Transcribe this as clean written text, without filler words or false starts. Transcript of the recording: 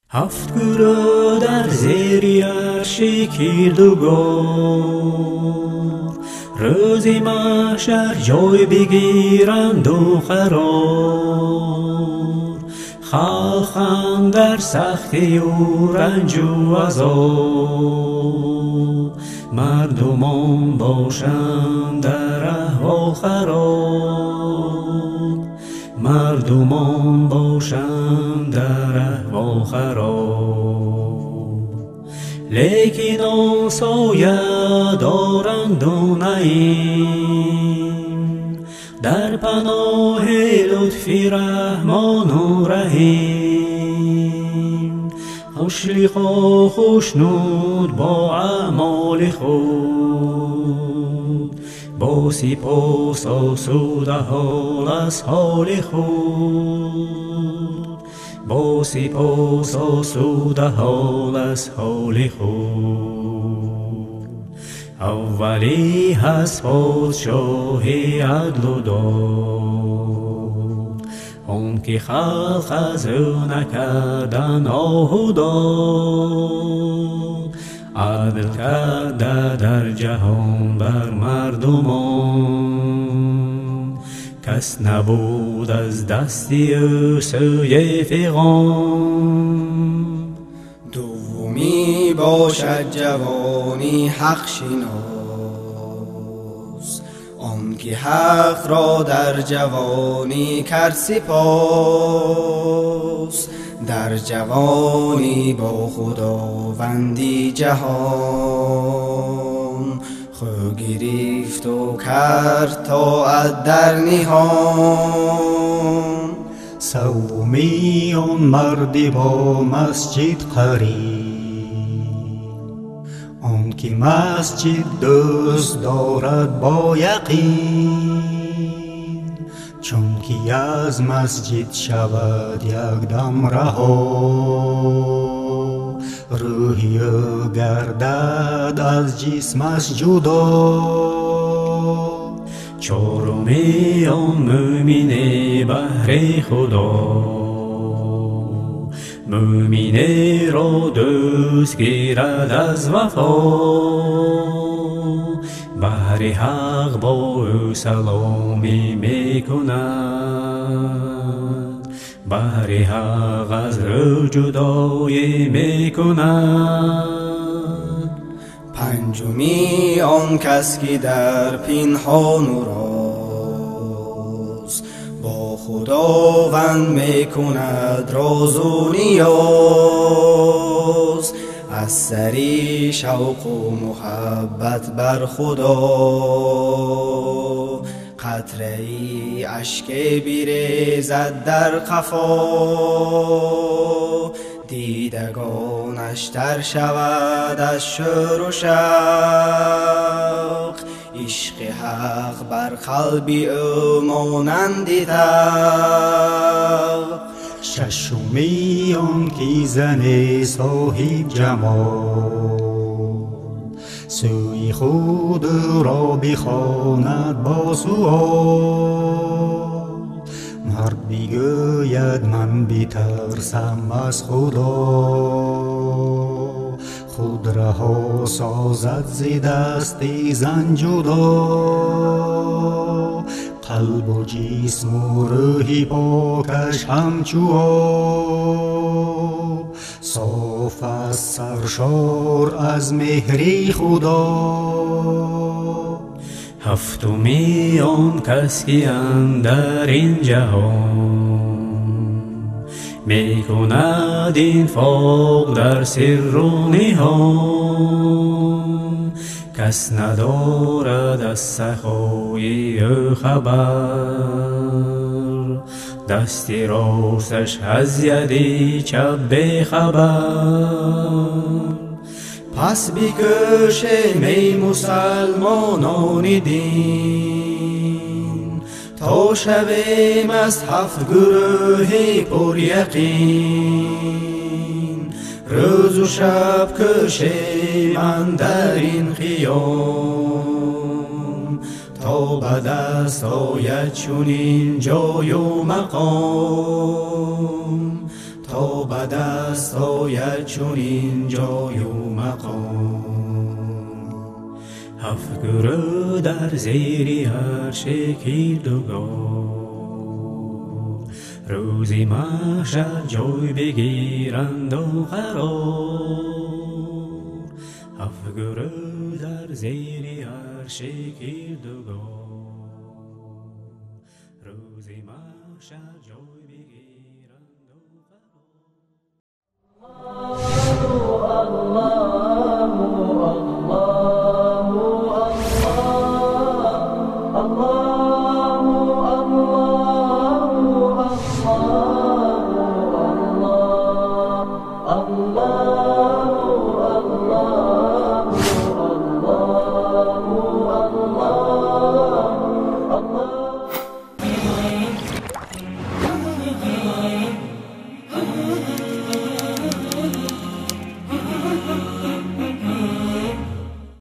هفت گروه در زیر عرشی کردگار، روزی محشر جای بگیرند و قرار. خلقان در سختی و رنج و عذاب، مردمان باشند در احوال خراب. مردمان باشند در احوال خراب، لیکن آن سایه دارند و نعیم، در پناه لطف رحمان و رحیم. خوشلق و خوشنود با اعمال خود، با سپاس آسوده حال از حال خود. با سپاس آسوده حال از حال خود. اولی هست پادشاه عدل و داد، آن که خلق از او نکردن آه و داد. عدل کرده در جهان بر مردمان، کس نبود از دستی او سوی فغان. دومی باشد جوانی حق شناس، آن که حق را در جوانی کرد سپاس. در جوانی با خداوندی جهان، خو گرفت و کرد طاعت در نهان. سومی آن مردی با مسجد قریب، آن که مسجد دوست دارد با یقین. چون که از مسجد شود یک دم رها، روحی او گردد از جسمش جدا. چهارمی آن مومن بهر خدا، مومن را دوست گیرد از وفا. بهر حق با او سلامی میکند، بهر حق از او جدایی میکند. پنجمی آن کس که در پنهان و راز، با خداوند میکند راز و نیاز. از سری شوق و محبت بر خدا، قطره ای اشک بریزد در قفا. دیدگانش تر شود از شور و شوق، عشق حق بر قلب او مانند طوق. ششمی آن که زن صاحب جمال، سوی خود را بخواند با سؤال. مرد بگوید من بترسم از خدا، خود رها سازد ز دست زن جدا. قلب و جسم و روح پاکش همچو آب، صاف از سرشار از مهر خدا. هفتمی آن کس که اندر این جهان، میکند انفاق در سر و نهان. کس ندارد از سخای او خبر، دست راستش از ید چپ بخبر. پس بکوشیم ای مسلمانان دین، تا شویم از هفت گروه پر یقین. روز و شب کشیم اندر این خیام، تا به دست آید چنین جای و مقام، تا به دست آید چنین جای و مقام. هفت گروه در زیر عرش کردگار، روزی محشر جای بگیرند و قرار. هفت گروه در زیر عرش کردگار.